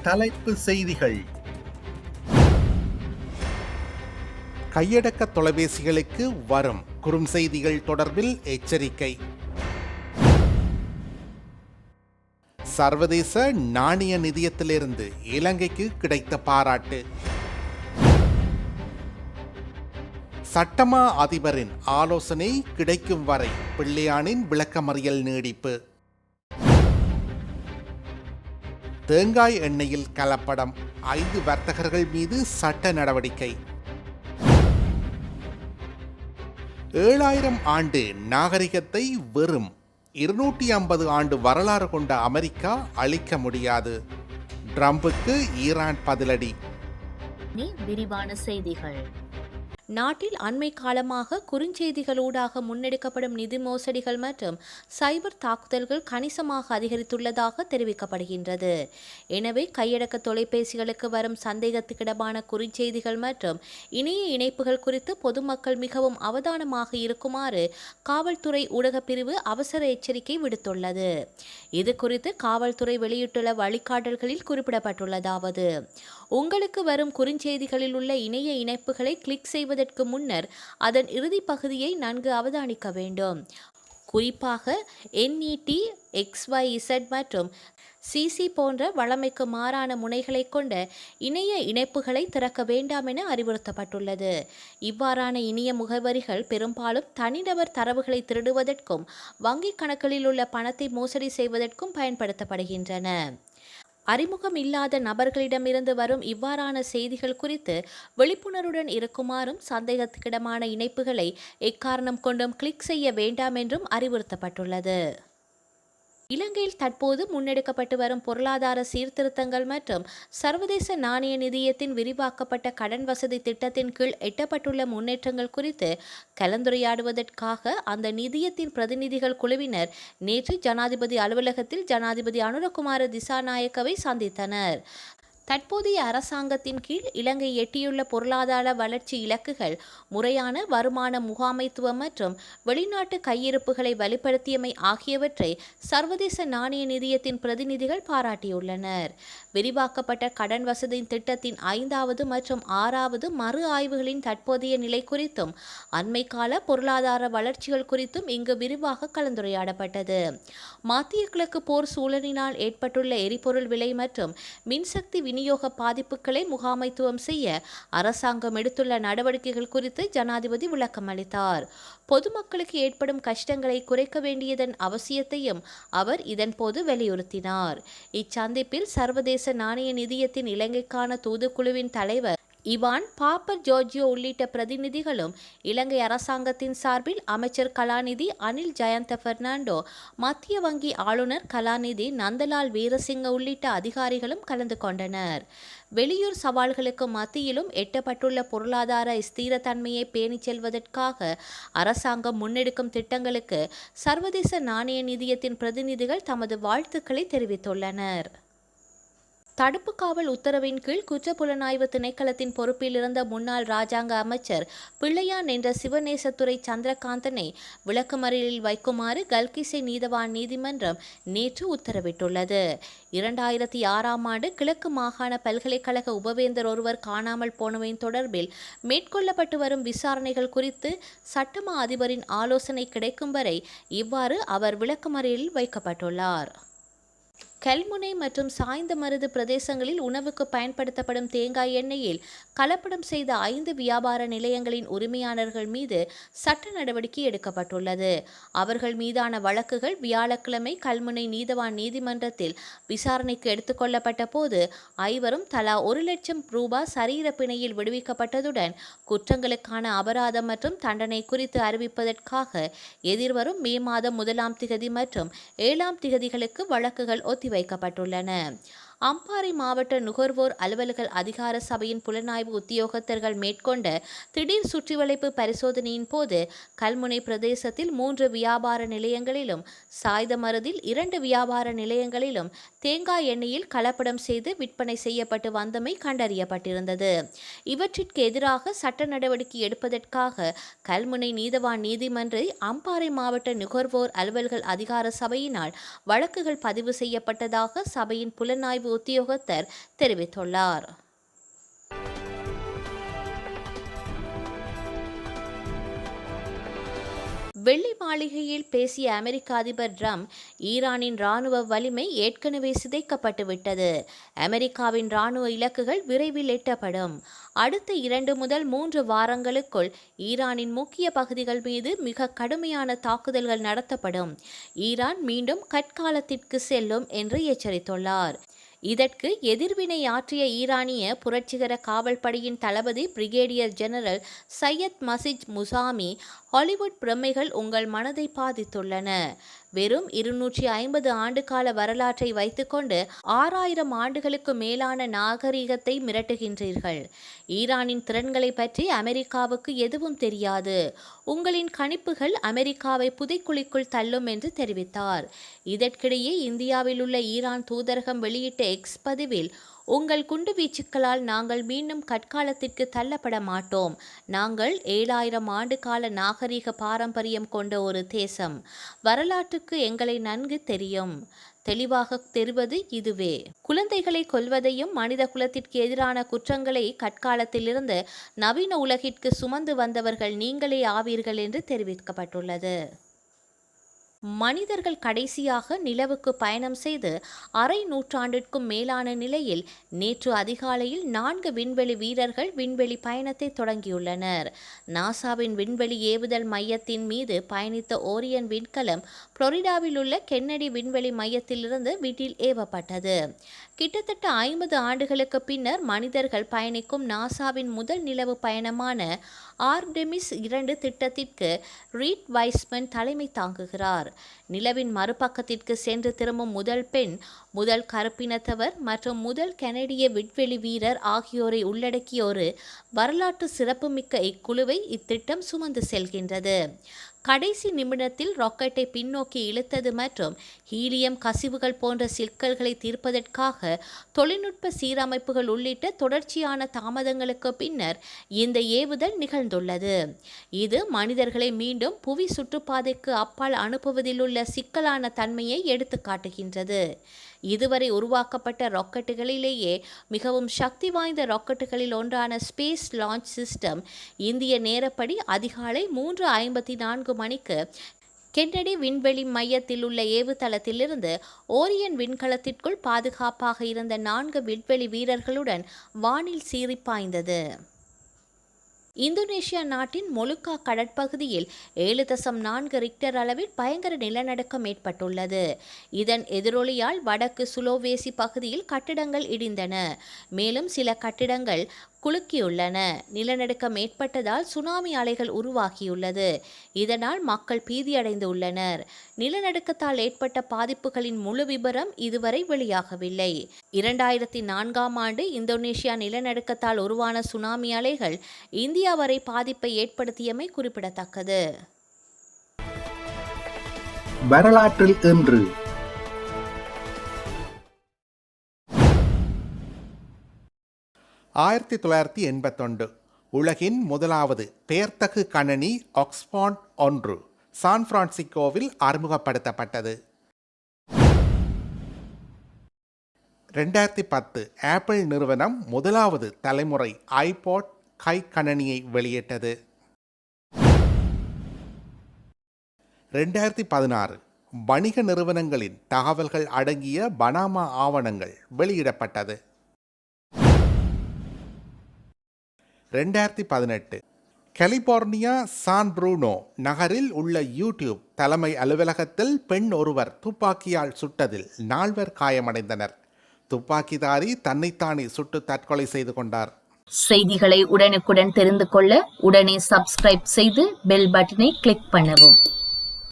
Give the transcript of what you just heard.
தலைப்பு செய்திகள். கையடக்க தொலைபேசிகளுக்கு வரும் குறுஞ்செய்திகள் தொடர்பில் எச்சரிக்கை. சர்வதேச நாணய நிதியத்திலிருந்து இலங்கைக்கு கிடைத்த பாராட்டு. சட்டமா அதிபரின் ஆலோசனை கிடைக்கும் வரை பிள்ளையானின் விளக்கமறியல் நீடிப்பு. தேங்காய் எண்ணெயில் கலப்படம், 5 வர்த்தகர்கள் மீது சட்ட நடவடிக்கை. 7000 ஆண்டு நாகரிகத்தை வெறும் 250 ஆண்டு வரலாறு கொண்ட அமெரிக்கா அழிக்க முடியாது. ட்ரம்புக்கு ஈரான் பதிலடி. விரிவான செய்திகள். நாட்டில் அண்மை காலமாக குறுஞ்செய்திகளூடாக முன்னெடுக்கப்படும் நிதி மோசடிகள் மற்றும் சைபர் தாக்குதல்கள் கணிசமாக அதிகரித்துள்ளதாக தெரிவிக்கப்படுகின்றது. எனவே கையடக்க தொலைபேசிகளுக்கு வரும் சந்தேகத்துக்கிடமான குறுஞ்செய்திகள் மற்றும் இணைய இணைப்புகள் குறித்து பொதுமக்கள் மிகவும் அவதானமாக இருக்குமாறு காவல்துறை ஊடகப் பிரிவு அவசர எச்சரிக்கை விடுத்துள்ளது. இது குறித்து காவல்துறை வெளியிட்டுள்ள வழிகாட்டல்களில் குறிப்பிடப்பட்டுள்ளதாவது: உங்களுக்கு வரும் குறுஞ்செய்திகளில் உள்ள இணைய இணைப்புகளை கிளிக் செய்வதற்கு முன்னர் அதன் இறுதி பகுதியை நன்கு அவதானிக்க வேண்டும். குறிப்பாக NET, XYZ மற்றும் CC போன்ற வழமைக்கு மாறான முனைகளை கொண்ட இணைய இணைப்புகளை திறக்க வேண்டாம் என அறிவுறுத்தப்பட்டுள்ளது. இவ்வாறான இணைய முகவரிகள் பெரும்பாலும் தனிநபர் தரவுகளை திருடுவதற்கும் வங்கிக் கணக்குகளில் உள்ள பணத்தை மோசடி செய்வதற்கும் பயன்படுத்தப்படுகின்றன. அறிமுகம் இல்லாத நபர்களிடமிருந்து வரும் இவ்வாறான செய்திகள் குறித்து விழிப்புணர்வுடன் இருக்குமாறும் சந்தேகத்துக்கிடமான இணைப்புகளை எக்காரணம் கொண்டும் கிளிக் செய்ய வேண்டாம் என்றும் அறிவுறுத்தப்பட்டுள்ளது. இலங்கையில் தற்போது முன்னெடுக்கப்பட்டு வரும் பொருளாதார சீர்திருத்தங்கள் மற்றும் சர்வதேச நாணய நிதியத்தின் விரிவாக்கப்பட்ட கடன் வசதி திட்டத்தின் கீழ் எட்டப்பட்டுள்ள முன்னேற்றங்கள் குறித்து கலந்துரையாடுவதற்காக அந்த நிதியத்தின் பிரதிநிதிகள் குழுவினர் நேற்று ஜனாதிபதி அலுவலகத்தில் ஜனாதிபதி அனுரகுமார திசாநாயக்கவை சந்தித்தனர். தற்போதைய அரசாங்கத்தின் கீழ் இலங்கை எட்டியுள்ள பொருளாதார வளர்ச்சி இலக்குகள் முறையான வருமான முகாமைத்துவம் மற்றும் வெளிநாட்டு கையிருப்புகளை வலுப்படுத்தியமை ஆகியவற்றை சர்வதேச நாணய நிதியத்தின் பிரதிநிதிகள் பாராட்டியுள்ளனர். விரிவாக்கப்பட்ட கடன் வசதி திட்டத்தின் 5வது மற்றும் 6வது மறு ஆய்வுகளின் தற்போதைய நிலை குறித்தும் அண்மை கால பொருளாதார வளர்ச்சிகள் குறித்தும் இங்கு விரிவாக கலந்துரையாடப்பட்டது. மத்திய கிழக்கு போர் சூழலினால் ஏற்பட்டுள்ள எரிபொருள் விலை மற்றும் மின்சக்தி விநியோக பாதிப்புகளை முகாமைத்துவம் செய்ய அரசாங்கம் எடுத்துள்ள நடவடிக்கைகள் குறித்து ஜனாதிபதி விளக்கம் அளித்தார். பொதுமக்களுக்கு ஏற்படும் கஷ்டங்களை குறைக்க வேண்டியதன் அவசியத்தையும் அவர் இதன்போது வலியுறுத்தினார். இச்சந்திப்பில் சர்வதேச நாணய நிதியத்தின் இலங்கைக்கான தூதுக்குழுவின் தலைவர் இவான் பாப்பர் ஜோர்ஜியோ உள்ளிட்ட பிரதிநிதிகளும், இலங்கை அரசாங்கத்தின் சார்பில் அமைச்சர் கலாநிதி அனில் ஜயந்த பெர்னாண்டோ, மத்திய வங்கி ஆளுநர் கலாநிதி நந்தலால் வீரசிங்க உள்ளிட்ட அதிகாரிகளும் கலந்து கொண்டனர். வெளியூர் சவால்களுக்கு மத்தியிலும் எட்டப்பட்டுள்ள பொருளாதார ஸ்திரத்தன்மையை பேணிச் செல்வதற்காக அரசாங்கம் முன்னெடுக்கும் திட்டங்களுக்கு சர்வதேச நாணய நிதியத்தின் பிரதிநிதிகள் தமது வாழ்த்துக்களை தெரிவித்துள்ளனர். தடுப்பு காவல் உத்தரவின் கீழ் குற்றப்புலனாய்வு திணைக்களத்தின் பொறுப்பில் இருந்த முன்னாள் இராஜாங்க அமைச்சர் பிள்ளையான் என்ற சிவநேசத்துறை சந்திரகாந்தனை விளக்கமறியலில் வைக்குமாறு கல்கிசை நீதவான் நீதிமன்றம் நேற்று உத்தரவிட்டுள்ளது. 2006ஆம் ஆண்டு கிழக்கு மாகாண பல்கலைக்கழக உபவேந்தர் ஒருவர் காணாமல் போனவையின் தொடர்பில் மேற்கொள்ளப்பட்டு வரும் விசாரணைகள் குறித்து சட்டமா அதிபரின் ஆலோசனை கிடைக்கும் வரை இவ்வாறு அவர் விளக்கமறியலில் வைக்கப்பட்டுள்ளார். கல்முனை மற்றும் சாய்ந்தமருது பிரதேசங்களில் உணவுக்கு பயன்படுத்தப்படும் தேங்காய் எண்ணெயில் கலப்படம் செய்த 5 வியாபார நிலையங்களின் உரிமையாளர்கள் மீது சட்ட நடவடிக்கை எடுக்கப்பட்டுள்ளது. அவர்கள் மீதான வழக்குகள் வியாழக்கிழமை கல்முனை நீதவான் நீதிமன்றத்தில் விசாரணைக்கு எடுத்துக்கொள்ளப்பட்ட போது 5வரும் தலா 1 லட்சம் ரூபாய் சரீர பிணையில் விடுவிக்கப்பட்டதுடன் குற்றங்களுக்கான அபராதம் மற்றும் தண்டனை குறித்து அறிவிப்பதற்காக எதிர்வரும் மே மாதம் 1ஆம் திகதி மற்றும் 7ஆம் திகதிகளுக்கு வழக்குகள் ஒத்திவைக்கப்பட்டுள்ளன. அம்பாறை மாவட்ட நுகர்வோர் அலுவல்கள் அதிகார சபையின் புலனாய்வு உத்தியோகத்தர்கள் மேற்கொண்ட திடீர் சுற்றிவளைப்பு பரிசோதனையின் போது கல்முனை பிரதேசத்தில் 3 வியாபார நிலையங்களிலும் சாய்ந்தமருதில் 2 வியாபார நிலையங்களிலும் தேங்காய் எண்ணெயில் கலப்படம் செய்து விற்பனை செய்யப்பட்டு வந்தமை கண்டறியப்பட்டிருந்தது. இவற்றிற்கு எதிராக சட்ட நடவடிக்கை எடுப்பதற்காக கல்முனை நீதவான் நீதிமன்ற அம்பாறை மாவட்ட நுகர்வோர் அலுவல்கள் அதிகார சபையினால் வழக்குகள் பதிவு செய்யப்பட்டதாக சபையின் புலனாய்வு புலனாய்வு உத்தியோகத்தர் தெரிவித்துள்ளார். வெள்ளி மாளிகையில் பேசிய அமெரிக்க அதிபர் ட்ரம்ப், ஈரானின் ராணுவ வலிமை ஏற்கனவே சிதைக்கப்பட்டுவிட்டது. அமெரிக்காவின் ராணுவ இலக்குகள் விரைவில் எட்டப்படும். அடுத்த 2 முதல் 3 வாரங்களுக்குள் ஈரானின் முக்கிய பகுதிகள் மீது மிக கடுமையான தாக்குதல்கள் நடத்தப்படும். ஈரான் மீண்டும் கற்காலத்திற்கு செல்லும் என்று எச்சரித்துள்ளார். இதற்கு எதிர்வினை ஆற்றிய ஈரானிய புரட்சிகர காவல் படையின் தளபதி பிரிகேடியர் ஜெனரல் சையத் மசிஜ் முசாமி, ஹாலிவுட் பிரமைகள் உங்கள் மனதை பாதித்துள்ளன. வெறும் 250 ஆண்டுகால வரலாற்றை வைத்துக்கொண்டு 6000 ஆண்டுகளுக்கு மேலான நாகரிகத்தை மிரட்டுகின்றீர்கள். ஈரானின் திறன்களை பற்றி அமெரிக்காவுக்கு எதுவும் தெரியாது. உங்களின் கணிப்புகள் அமெரிக்காவை புதைக்குழிக்குள் தள்ளும் என்று தெரிவித்தார். இதற்கிடையே இந்தியாவில் உள்ள ஈரான் தூதரகம் வெளியிட்ட எக்ஸ் பதிவில், உங்கள் குண்டுவீச்சுக்களால் நாங்கள் மீண்டும் கற்காலத்திற்கு தள்ளப்பட மாட்டோம். நாங்கள் 7000 ஆண்டு கால நாகரிக பாரம்பரியம் கொண்ட ஒரு தேசம். வரலாற்றுக்கு எங்களை நன்கு தெரியும். தெளிவாக தெரிவது இதுவே. குழந்தைகளை கொல்வதையும் மனித குலத்திற்கு எதிரான குற்றங்களை கற்காலத்திலிருந்து நவீன உலகிற்கு சுமந்து வந்தவர்கள் நீங்களே ஆவீர்கள் என்று தெரிவிக்கப்பட்டுள்ளது. மனிதர்கள் கடைசியாக நிலவுக்கு பயணம் செய்து அரை நூற்றாண்டிற்கும் மேலான நிலையில் நேற்று அதிகாலையில் 4 விண்வெளி வீரர்கள் விண்வெளி பயணத்தை தொடங்கியுள்ளனர். நாசாவின் விண்வெளி ஏவுதல் மையத்தின் மீது பயணித்த ஓரியன் விண்கலம் புளோரிடாவில் உள்ள கென்னடி விண்வெளி மையத்திலிருந்து விண்ணில் ஏவப்பட்டது. கிட்டத்தட்ட 50 ஆண்டுகளுக்கு பின்னர் மனிதர்கள் பயணிக்கும் நாசாவின் முதல் நிலவு பயணமான ஆர்டெமிஸ் 2 திட்டத்திற்கு ரீட் வைஸ்மன் தலைமை தாங்குகிறார். நிலவின் மறுபக்கத்திற்கு சென்று திரும்பும் முதல் பெண், முதல் கருப்பினத்தவர் மற்றும் முதல் கனடிய விண்வெளி வீரர் ஆகியோரை உள்ளடக்கிய ஒரு வரலாற்று சிறப்புமிக்க இக்குழுவை இத்திட்டம் சுமந்து செல்கின்றது. கடைசி நிமிடத்தில் ராக்கெட்டை பின்னோக்கி இழுத்தது மற்றும் ஹீலியம் கசிவுகள் போன்ற சிக்கல்களை தீர்ப்பதற்காக தொழில்நுட்ப சீரமைப்புகள் உள்ளிட்ட தொடர்ச்சியான தாமதங்களுக்கு பின்னர் இந்த ஏவுதல் நிகழ்ந்துள்ளது. இது மனிதர்களை மீண்டும் புவி சுற்றுப்பாதைக்கு அப்பால் அனுப்புவதில் உள்ள சிக்கலான தன்மையை எடுத்து காட்டுகின்றது. இதுவரை உருவாக்கப்பட்ட ராக்கெட்டுகளிலேயே மிகவும் சக்தி வாய்ந்த ராக்கெட்டுகளில் ஒன்றான ஸ்பேஸ் லான்ச் சிஸ்டம் இந்திய நேரப்படி அதிகாலை 3:54 மணிக்கு கென்னடி விண்வெளி மையத்தில் உள்ள ஏவுதளத்திலிருந்து ஓரியன் விண்கலத்திற்குள் பாதுகாப்பாக இருந்த 4 விண்வெளி வீரர்களுடன் வானில் சீறி பாய்ந்தது. இந்தோனேஷியா நாட்டின் மொலுக்கா கடற்பகுதியில் 7.4 ரிக்டர் அளவில் பயங்கர நிலநடுக்கம் ஏற்பட்டுள்ளது. இதன் எதிரொலியால் வடக்கு சுலோவேசி பகுதியில் கட்டிடங்கள் இடிந்தன. மேலும் சில கட்டிடங்கள் குலுக்கியுள்ளன. நிலநடுக்கம் ஏற்பட்டதால் சுனாமி அலைகள் உருவாகியுள்ளது. இதனால் மக்கள் பீதியடைந்துள்ளனர். நிலநடுக்கத்தால் ஏற்பட்ட பாதிப்புகளின் முழு விபரம் இதுவரை வெளியாகவில்லை. 2004ஆம் ஆண்டு இந்தோனேஷியா நிலநடுக்கத்தால் உருவான சுனாமி அலைகள் இந்தியா வரை பாதிப்பை ஏற்படுத்தியமை குறிப்பிடத்தக்கது. வரலாற்றில் இன்று 1981 உலகின் முதலாவது பெயர்த்தகு கணனி ஆக்ஸ்பாண்ட் 1 சான் பிரான்சிஸ்கோவில் அறிமுகப்படுத்தப்பட்டது. 2010 ஆப்பிள் நிறுவனம் முதலாவது தலைமுறை ஐபாட் கை கணனியை வெளியிட்டது. 2016 வணிக நிறுவனங்களின் தகவல்கள் அடங்கிய பனாமா ஆவணங்கள் வெளியிடப்பட்டது. 2018 கலிபோர்னியா சான் ப்ரூனோ நகரில் உள்ள யூடியூப் தலைமை அலுவலகத்தில் பெண் ஒருவர் துப்பாக்கியால் சுட்டதில் 4 காயமடைந்தனர். துப்பாக்கிதாரி தன்னைத்தானே சுட்டு தற்கொலை செய்து கொண்டார். செய்திகளை உடனுக்குடன் தெரிந்து கொள்ள உடனே சப்ஸ்கிரைப் செய்து பெல் பட்டனை கிளிக் பண்ணவும்.